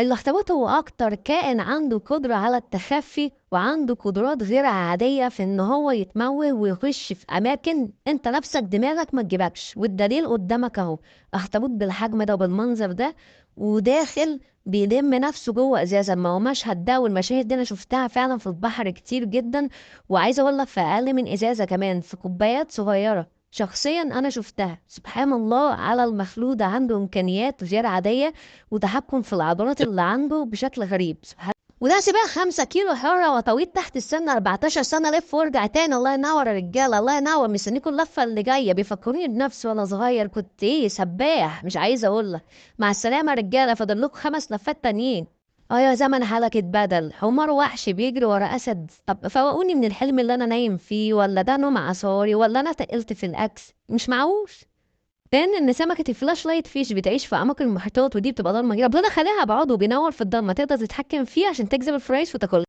الاخطبوط هو أكتر كائن عنده قدرة على التخفي وعنده قدرات غير عادية في إن هو يتموه ويخش في أماكن أنت نفسك دماغك ما تجيبكش، والدليل قدامك أهو. أخطبوط بالحجم ده وبالمنظر ده وداخل بيلم نفسه جوه ازازه. ما هو مشهد ده والمشاهد دي انا شفتها فعلا في البحر كتير جدا، وعايزه اقول لك في اقل من ازازه كمان، في كوبايات صغيره. شخصيا انا شفتها. سبحان الله على المخلوق ده، عنده امكانيات غير عاديه وتحكم في العضلات اللي عنده بشكل غريب. سبحان. وده سباق 5 كيلو حرة وطويل تحت السن 14 سنة، لف وارجع تاني. الله ينور يا رجالة، الله ينور. مستنيكوا اللفة اللي جاية. بيفكروني بنفسي وانا صغير كنت ايه، سباح مش عايزة اقول لك. مع السلامة يا رجالة، فاضل لكم 5 لفات تانيين. اه يا زمن حلقة بدل، حمار وحش بيجري ورا اسد. طب فوقوني من الحلم اللي انا نايم فيه، ولا ده نوم عصاري، ولا انا تقلت في الاكس مش معقول. لان ان سمكه الفلاش لايت فيش بتعيش في اعماق المحيطات، ودي بتبقى ضلمه كده، ربنا خليها بعضه بينور في الضلمه، تقدر تتحكم فيه عشان تجذب الفرايس وتاكلها.